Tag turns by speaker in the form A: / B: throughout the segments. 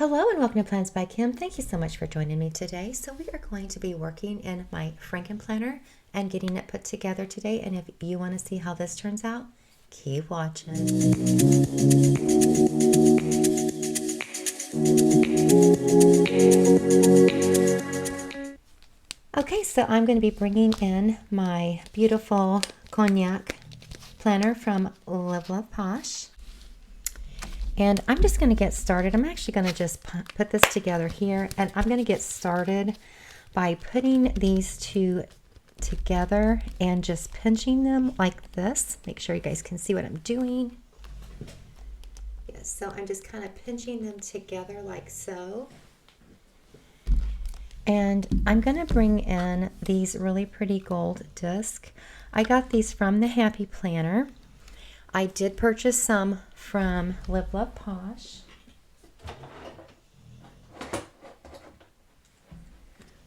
A: Hello and welcome to Plans by Kim. Thank you so much for joining me today. So we are going to be working in my Franken planner and getting it put together today. And if you want to see how this turns out, keep watching. Okay, so I'm going to be bringing in my beautiful cognac planner from Live Love Posh. And I'm just going to get started. I'm actually going to just put this together here, and I'm going to get started by putting these two together and just pinching them like this. Make sure you guys can see what I'm doing. Yes, so I'm just kind of pinching them together like so. And I'm going to bring in these really pretty gold discs. I got these from the Happy Planner. I did purchase some from Live Love Posh.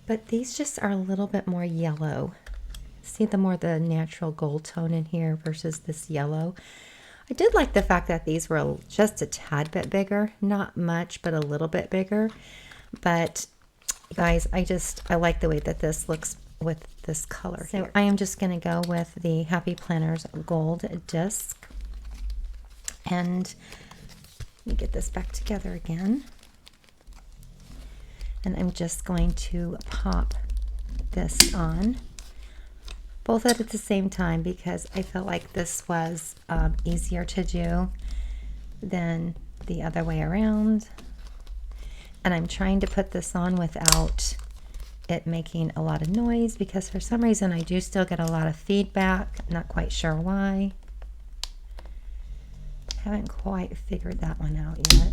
A: But these just are a little bit more yellow. See the natural gold tone in here versus this yellow. I did like the fact that these were just a tad bit bigger. Not much, but a little bit bigger. But guys, I like the way that this looks with this color here. So I am just going to go with the Happy Planner's gold disc. And let me get this back together again. And I'm just going to pop this on, both at the same time, because I felt like this was easier to do than the other way around. And I'm trying to put this on without it making a lot of noise, because for some reason I do still get a lot of feedback. I'm not quite sure why. Haven't quite figured that one out yet.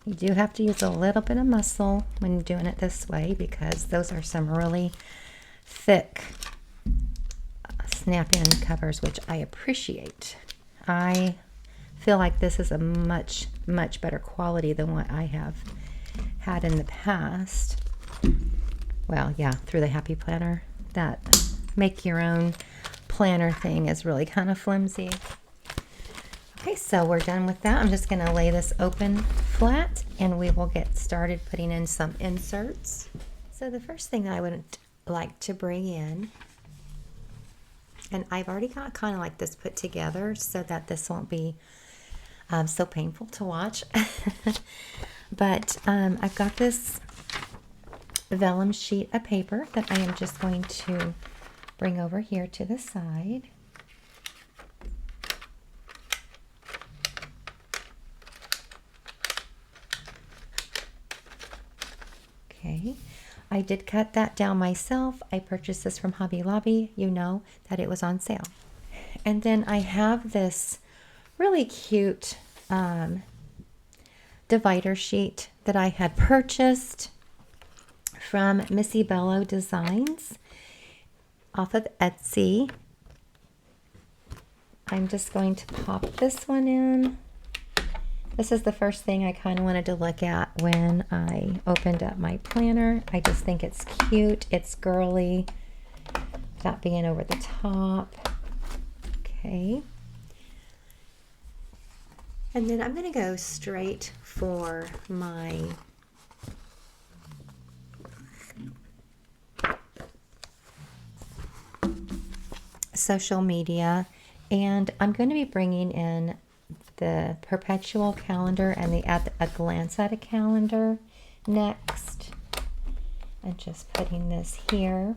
A: You do have to use a little bit of muscle when you're doing it this way, because those are some really thick snap-in covers, which I appreciate. I feel like this is a much better quality than what I have had in the past. Well, yeah, through the Happy Planner. That make your own planner thing is really kind of flimsy. Okay, so we're done with that. I'm just going to lay this open flat and we will get started putting in some inserts. So the first thing I would like to bring in, and I've already got kind of like this put together so that this won't be so painful to watch. But I've got this vellum sheet of paper that I am just going to bring over here to the side. Okay. I did cut that down myself. I purchased this from Hobby Lobby. You know that it was on sale. And then I have this really cute divider sheet that I had purchased from Missy Bello Designs off of Etsy. I'm just going to pop this one in. This is the first thing I kind of wanted to look at when I opened up my planner. I just think it's cute. It's girly, without being over the top. Okay. And then I'm going to go straight for my social media. And I'm going to be bringing in the perpetual calendar and the at a glance at a calendar next, and just putting this here.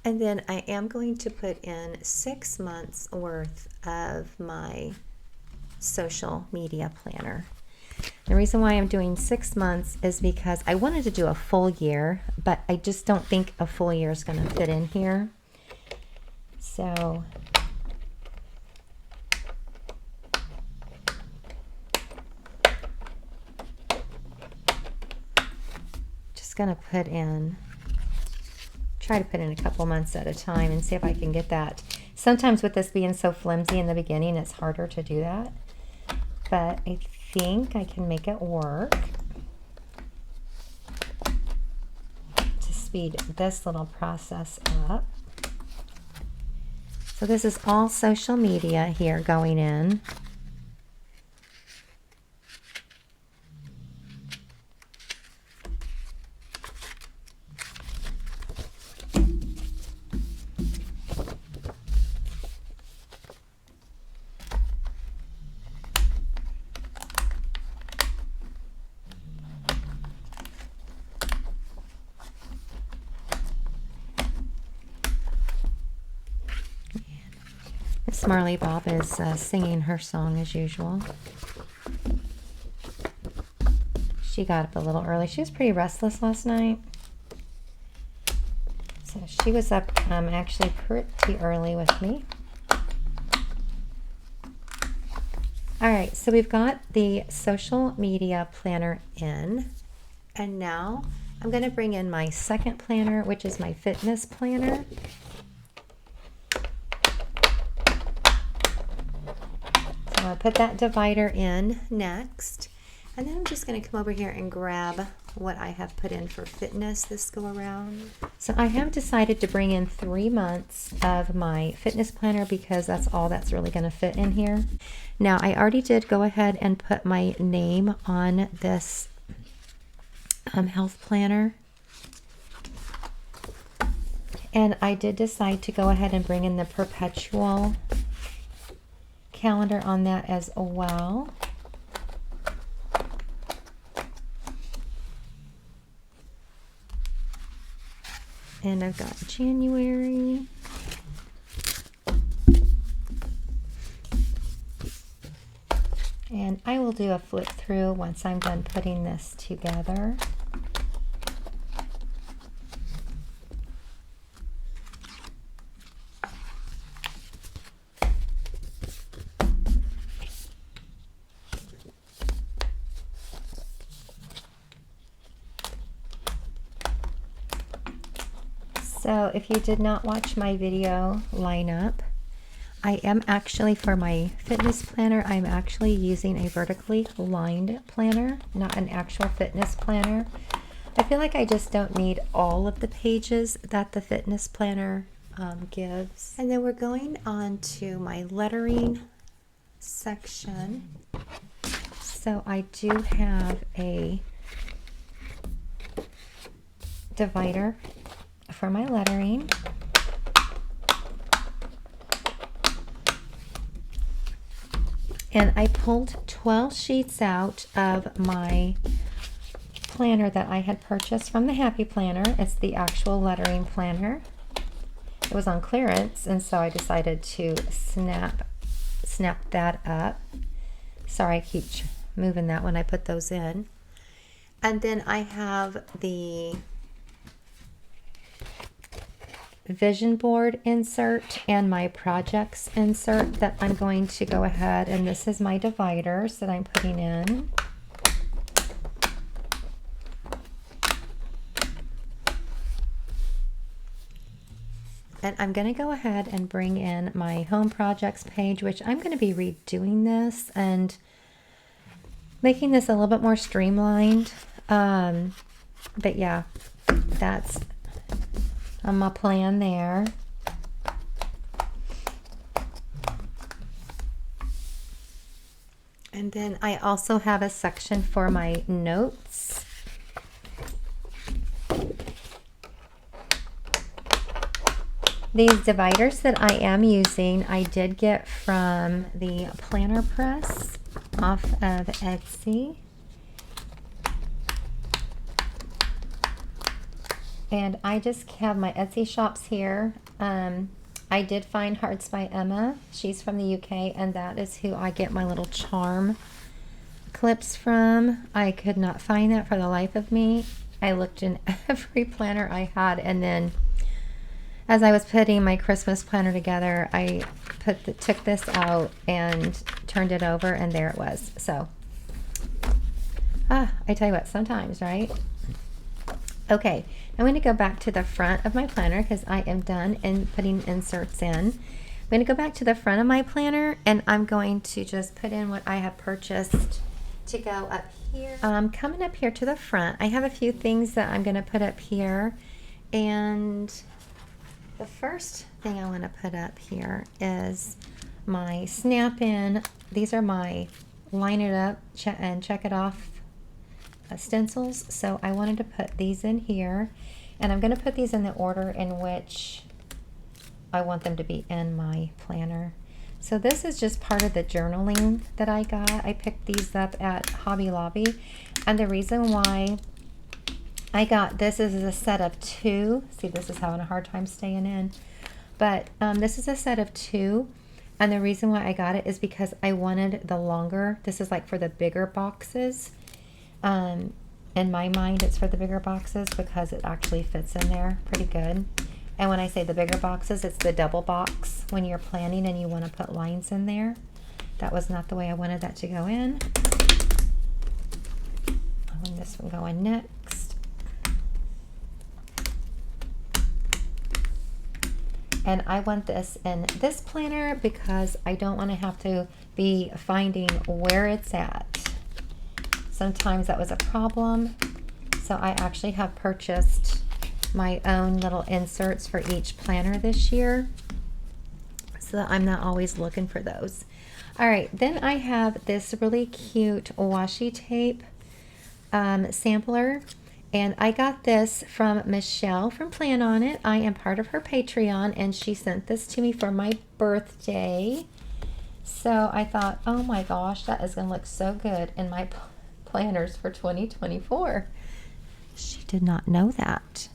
A: And then I am going to put in 6 months worth of my social media planner. The reason why I'm doing 6 months is because I wanted to do a full year, but I just don't think a full year is going to fit in here. So just going to put in try to put in a couple months at a time and see if I can get that. Sometimes with this being so flimsy in the beginning, it's harder to do that. But I think I can make it work to speed this little process up. So this is all social media here going in. Miss Marley Bob is singing her song as usual. She got up a little early. She was pretty restless last night. So she was up actually pretty early with me. All right, so we've got the social media planner in. And now I'm going to bring in my second planner, which is my fitness planner. I'll put that divider in next, and then I'm just going to come over here and grab what I have put in for fitness this go around. So I have decided to bring in 3 months of my fitness planner because that's all that's really going to fit in here. Now I already did go ahead and put my name on this health planner, and I did decide to go ahead and bring in the perpetual calendar on that as well. And I've got January. And I will do a flip through once I'm done putting this together. So if you did not watch my video lineup, I am actually, for my fitness planner, I'm actually using a vertically lined planner, not an actual fitness planner. I feel like I just don't need all of the pages that the fitness planner gives. And then we're going on to my lettering section. So I do have a divider for my lettering. And I pulled 12 sheets out of my planner that I had purchased from the Happy Planner. It's the actual lettering planner. It was on clearance, and so I decided to snap that up. Sorry, I keep moving that when I put those in. And then I have the vision board insert and my projects insert that I'm going to go ahead, and this is my dividers that I'm putting in. And I'm going to go ahead and bring in my home projects page, which I'm going to be redoing this and making this a little bit more streamlined. But yeah, that's my plan there. And then I also have a section for my notes. These dividers that I am using, I did get from the Planner Press off of Etsy. And I just have my Etsy shops here. I did find Hearts by Emma. She's from the UK, and that is who I get my little charm clips from. I could not find that for the life of me. I looked in every planner I had, and then as I was putting my Christmas planner together, I took this out and turned it over, and there it was. So, I tell you what, sometimes, right? Okay, I'm going to go back to the front of my planner because I am done in putting inserts in. I'm going to go back to the front of my planner and I'm going to just put in what I have purchased to go up here. Coming up here to the front, I have a few things that I'm going to put up here. And the first thing I want to put up here is my Snap-in. These are my line it up and check it off stencils. So I wanted to put these in here, and I'm going to put these in the order in which I want them to be in my planner. So this is just part of the journaling that I got. I picked these up at Hobby Lobby, and the reason why I got this is a set of 2. See, this is having a hard time staying in, but this is a set of 2. And the reason why I got it is because I wanted the longer. This is like for the bigger boxes. In my mind, it's for the bigger boxes because it actually fits in there pretty good. And when I say the bigger boxes, it's the double box when you're planning and you want to put lines in there. That was not the way I wanted that to go in. I want this one going next. And I want this in this planner because I don't want to have to be finding where it's at. Sometimes that was a problem. So I actually have purchased my own little inserts for each planner this year so that I'm not always looking for those. All right, then I have this really cute washi tape sampler. And I got this from Michelle from Plan On It. I am part of her Patreon, and she sent this to me for my birthday. So I thought, oh my gosh, that is going to look so good in my planners for 2024. She did not know that.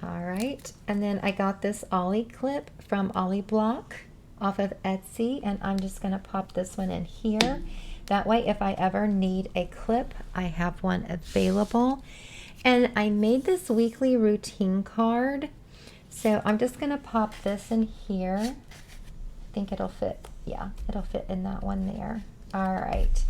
A: All right, and then I got this Ollie clip from Ollie Block off of Etsy, and I'm just going to pop this one in here. That way, if I ever need a clip, I have one available. And I made this weekly routine card. So I'm just going to pop this in here. I think it'll fit. Yeah, it'll fit in that one there. All right.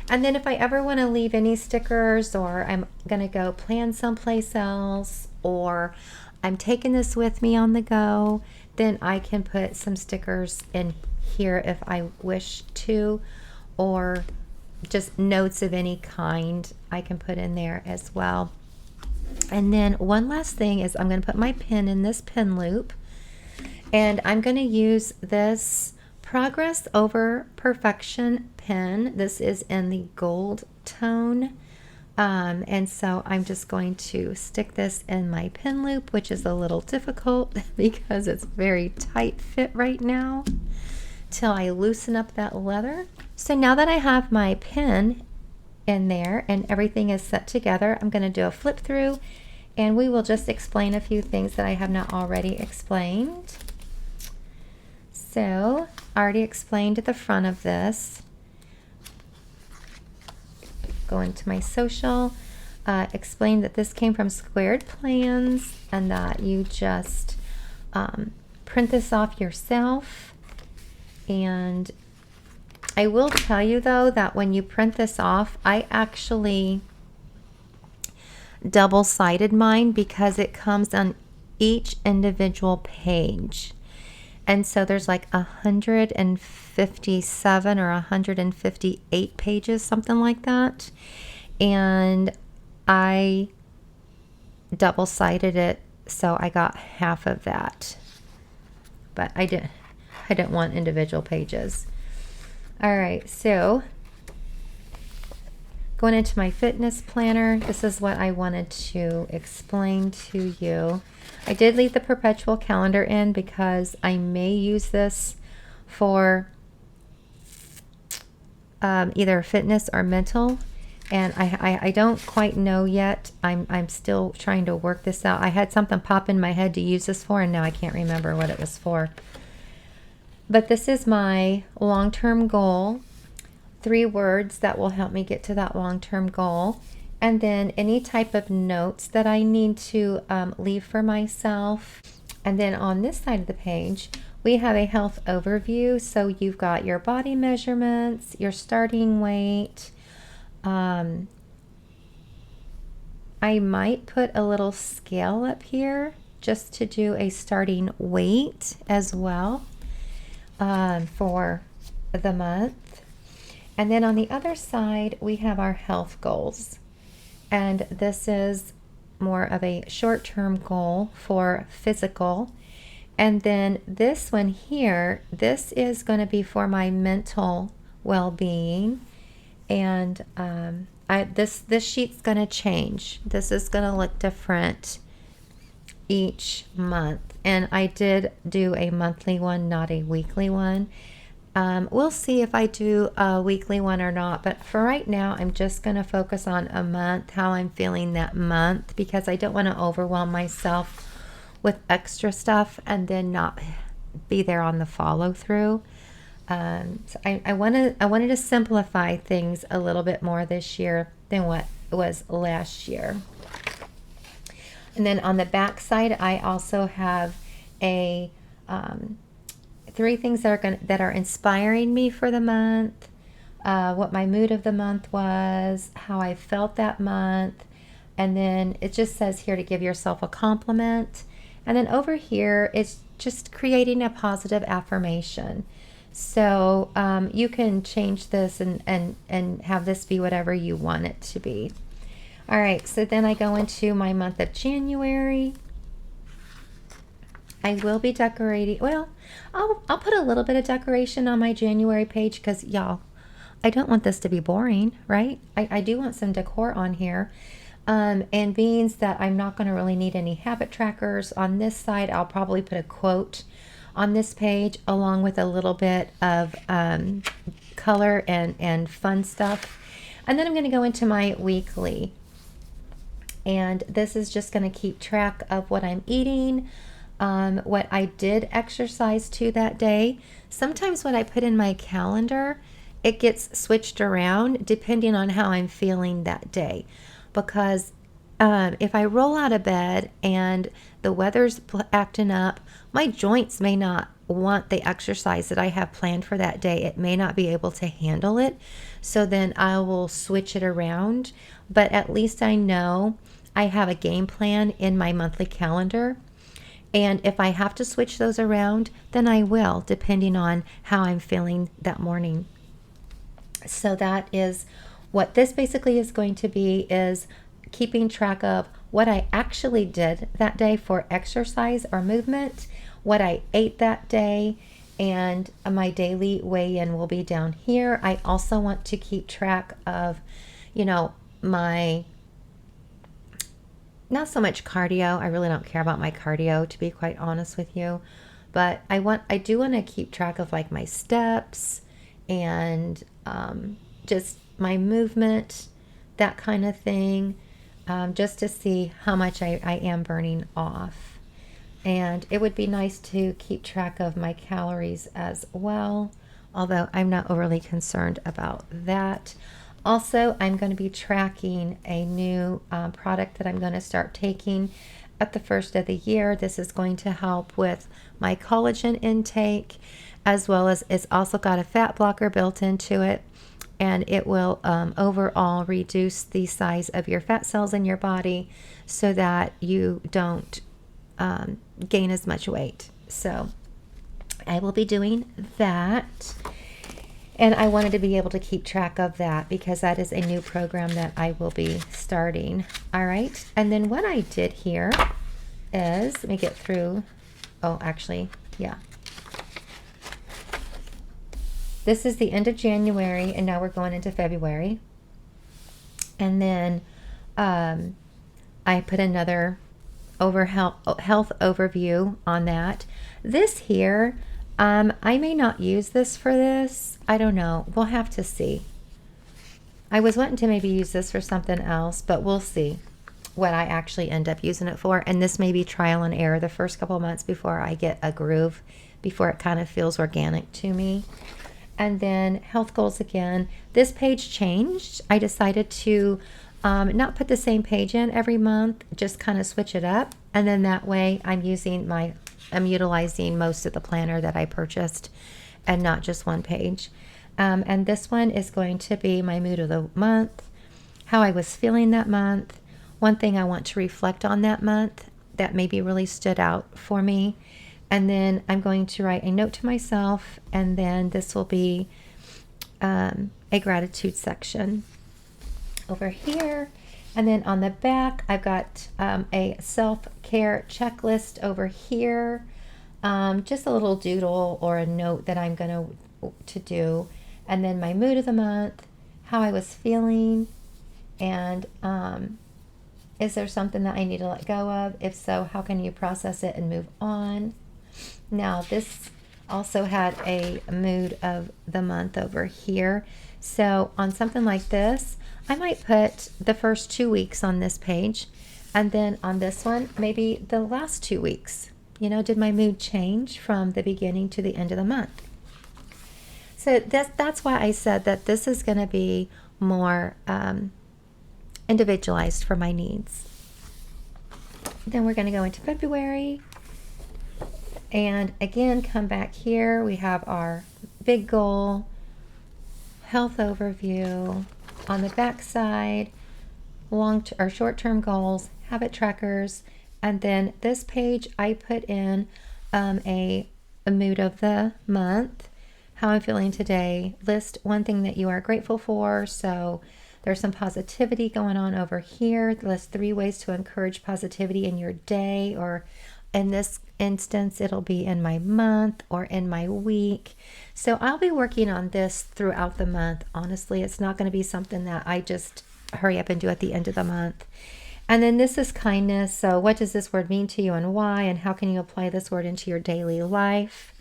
A: And then if I ever want to leave any stickers, or I'm going to go plan someplace else, or I'm taking this with me on the go, then I can put some stickers in here if I wish to, or just notes of any kind I can put in there as well. And then one last thing is I'm going to put my pen in this pen loop, and I'm going to use this Progress Over Perfection pen. This is in the gold tone, and so I'm just going to stick this in my pen loop, which is a little difficult because it's very tight fit right now till I loosen up that leather. So now that I have my pen in there and everything is set together, I'm going to do a flip through, and we will just explain a few things that I have not already explained. So I already explained at the front of this. Go into my social, explain that this came from Squared Plans and that you just print this off yourself. And I will tell you though that when you print this off, I actually double-sided mine because it comes on each individual page. And so there's like 157 or 158 pages, something like that. And I double-sided it, so I got half of that. But I didn't want individual pages. All right, so going into my fitness planner, this is what I wanted to explain to you. I did leave the perpetual calendar in because I may use this for either fitness or mental, and I don't quite know yet. I'm still trying to work this out. I had something pop in my head to use this for, and now I can't remember what it was for. But this is my long-term goal. 3 words that will help me get to that long-term goal. And then any type of notes that I need to leave for myself. And then on this side of the page, we have a health overview. So you've got your body measurements, your starting weight, I might put a little scale up here just to do a starting weight as well for the month. And then on the other side, we have our health goals. And this is more of a short-term goal for physical. And then this one here, this is going to be for my mental well-being. And this sheet's going to change. This is going to look different each month. And I did do a monthly one, not a weekly one. We'll see if I do a weekly one or not, but for right now, I'm just going to focus on a month, how I'm feeling that month, because I don't want to overwhelm myself with extra stuff and then not be there on the follow through. So I wanted to simplify things a little bit more this year than what it was last year. And then on the back side, I also have a 3 things that are inspiring me for the month, what my mood of the month was, how I felt that month, and then it just says here to give yourself a compliment. And then over here, it's just creating a positive affirmation. So you can change this and have this be whatever you want it to be. All right, so then I go into my month of January. I will be decorating. Well, I'll put a little bit of decoration on my January page because, y'all, I don't want this to be boring, right? I do want some decor on here. And being that I'm not going to really need any habit trackers on this side, I'll probably put a quote on this page along with a little bit of color and fun stuff. And then I'm going to go into my weekly. And this is just going to keep track of what I'm eating, what I did exercise to that day. Sometimes what I put in my calendar, it gets switched around depending on how I'm feeling that day. Because if I roll out of bed and the weather's acting up, my joints may not want the exercise that I have planned for that day. It may not be able to handle it. So then I will switch it around. But at least I know I have a game plan in my monthly calendar. And if I have to switch those around, then I will, depending on how I'm feeling that morning. So that is what this basically is going to be, is keeping track of what I actually did that day for exercise or movement, what I ate that day, and my daily weigh-in will be down here. I also want to keep track of, my, not so much cardio. I really don't care about my cardio, to be quite honest with you. But I do want to keep track of like my steps and just my movement, that kind of thing, just to see how much I am burning off. And it would be nice to keep track of my calories as well, although I'm not overly concerned about that. Also, I'm going to be tracking a new product that I'm going to start taking at the first of the year. This is going to help with my collagen intake, as well as it's also got a fat blocker built into it. And it will overall reduce the size of your fat cells in your body so that you don't gain as much weight. So I will be doing that. And I wanted to be able to keep track of that because that is a new program that I will be starting. All right. And then what I did here is, let me get through. Oh, actually, yeah. This is the end of January, and now we're going into February. And then I put another health overview on that. This here, I may not use this for this. I don't know. We'll have to see. I was wanting to maybe use this for something else, but we'll see what I actually end up using it for. And this may be trial and error the first couple months before I get a groove, before it kind of feels organic to me. And then health goals again. This page changed. I decided to not put the same page in every month, just kind of switch it up. And then that way I'm utilizing most of the planner that I purchased and not just one page. And this one is going to be my mood of the month, how I was feeling that month, one thing I want to reflect on that month that maybe really stood out for me. And then I'm going to write a note to myself, and then this will be a gratitude section over here. And then on the back, I've got a self-care checklist over here. Just a little doodle or a note that I'm going to do. And then my mood of the month, how I was feeling, and is there something that I need to let go of? If so, how can you process it and move on? Now, this also had a mood of the month over here. So on something like this, I might put the first 2 weeks on this page, and then on this one, maybe the last 2 weeks. You know, did my mood change from the beginning to the end of the month? So that's why I said that this is going to be more individualized for my needs. Then we're going to go into February. And again, come back here. We have our big goal, health overview. On the back side, or short-term goals, habit trackers. And then this page, I put in a mood of the month, how I'm feeling today. List one thing that you are grateful for. So there's some positivity going on over here. List 3 ways to encourage positivity in your day, or in this instance, it'll be in my month or in my week. So I'll be working on this throughout the month. Honestly, it's not going to be something that I just hurry up and do at the end of the month. And then this is kindness. So what does this word mean to you and why? And how can you apply this word into your daily life?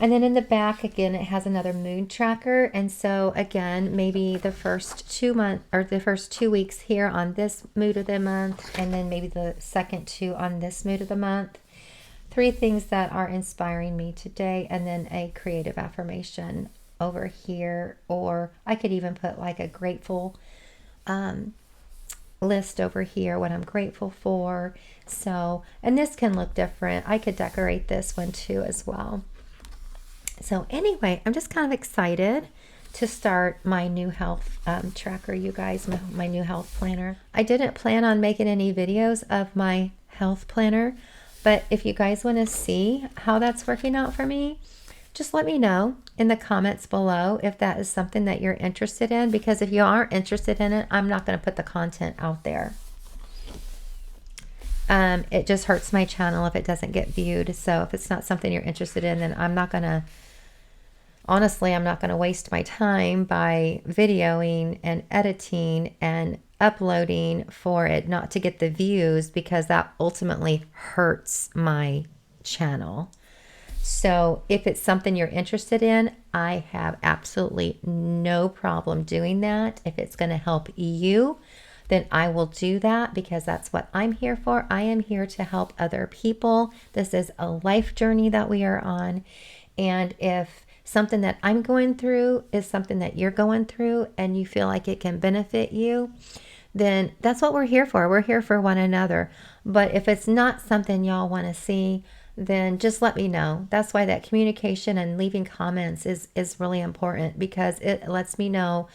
A: And then in the back, again, it has another mood tracker. And so again, maybe the first 2 months or the first 2 weeks here on this mood of the month, and then maybe the second 2 on this mood of the month. 3 things that are inspiring me today, and then a creative affirmation over here. Or I could even put like a grateful list over here, what I'm grateful for. So, and this can look different. I could decorate this one too as well. So anyway, I'm just kind of excited to start my new health tracker, you guys, my new health planner. I didn't plan on making any videos of my health planner, but if you guys want to see how that's working out for me, just let me know in the comments below if that is something that you're interested in, because if you aren't interested in it, I'm not going to put the content out there. It just hurts my channel if it doesn't get viewed. So if it's not something you're interested in, then I'm not going to, honestly, I'm not going to waste my time by videoing and editing and uploading for it not to get the views, because that ultimately hurts my channel. So if it's something you're interested in, I have absolutely no problem doing that. If it's going to help you, then I will do that, because that's what I'm here for. I am here to help other people. This is a life journey that we are on. And if something that I'm going through is something that you're going through and you feel like it can benefit you, then that's what we're here for. We're here for one another. But if it's not something y'all want to see, then just let me know. That's why that communication and leaving comments is really important, because it lets me know,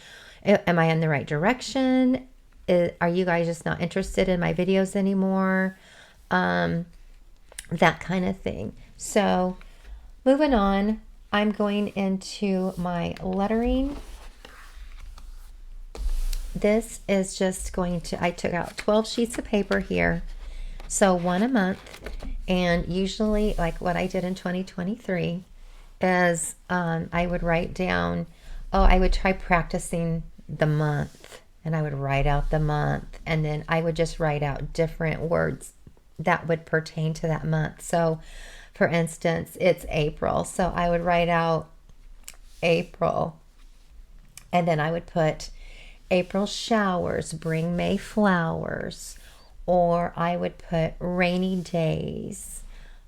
A: am I in the right direction? Are you guys just not interested in my videos anymore? That kind of thing. So moving on, I'm going into my lettering. This is just going to, I took out 12 sheets of paper here. So 1 a month. And usually, like what I did in 2023 is I would write down, I would try practicing the month, and I would write out the month, and then I would just write out different words that would pertain to that month. So for instance, it's April. So I would write out April, and then I would put April showers bring May flowers. Or I would put rainy days,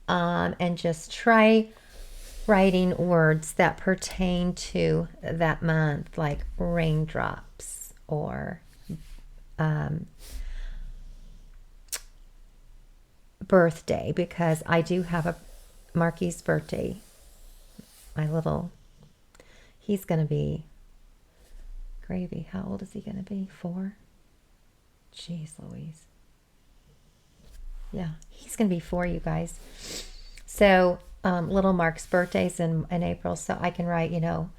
A: and just try writing words that pertain to that month, like raindrops or birthday, because I do have a Marky's birthday. He's going to be gravy. How old is he going to be? 4? Jeez Louise. Yeah, he's going to be 4, you guys. So little Mark's birthday's in April, so I can write, you know,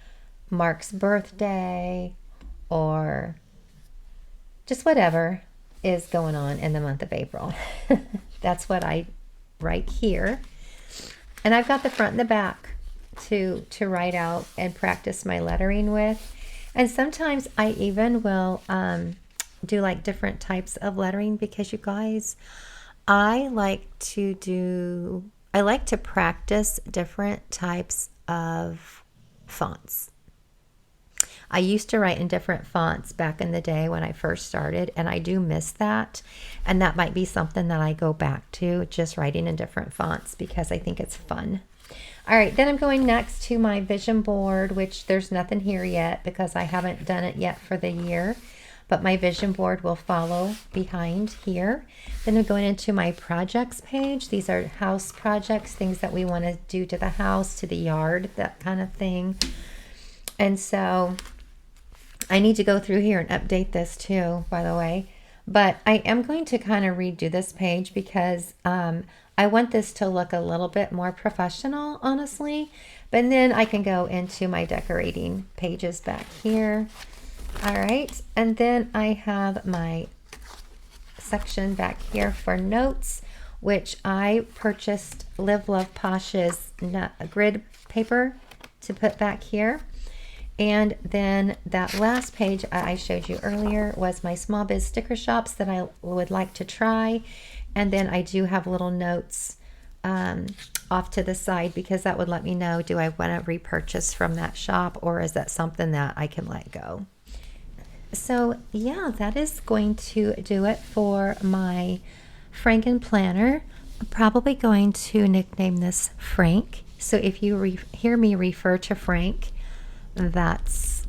A: Mark's birthday or just whatever is going on in the month of April. That's what I write here. And I've got the front and the back to write out and practice my lettering with. And sometimes I even will do like different types of lettering, because you guys, I like to practice different types of fonts. I used to write in different fonts back in the day when I first started, and I do miss that. And that might be something that I go back to, just writing in different fonts, because I think it's fun. All right, then I'm going next to my vision board, which there's nothing here yet because I haven't done it yet for the year. But my vision board will follow behind here. Then I'm going into my projects page. These are house projects, things that we want to do to the house, to the yard, that kind of thing. And so I need to go through here and update this too, by the way. But I am going to kind of redo this page because I want this to look a little bit more professional, honestly. But then I can go into my decorating pages back here. All right, and then I have my section back here for notes, which I purchased Live Love Posh's grid paper to put back here. And then that last page I showed you earlier was my small biz sticker shops that I would like to try. And then I do have little notes off to the side, because that would let me know, do I want to repurchase from that shop, or is that something that I can let go? So yeah, that is going to do it for my Franken planner. I'm probably going to nickname this Frank. So if you hear me refer to Frank, that's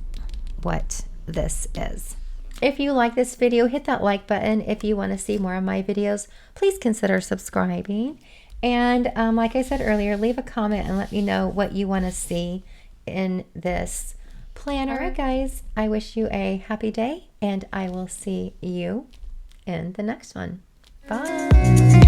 A: what this is. If you like this video, hit that like button. If you want to see more of my videos, please consider subscribing. And like I said earlier, leave a comment and let me know what you want to see in this planner. All right, guys, I wish you a happy day, and I will see you in the next one. Bye.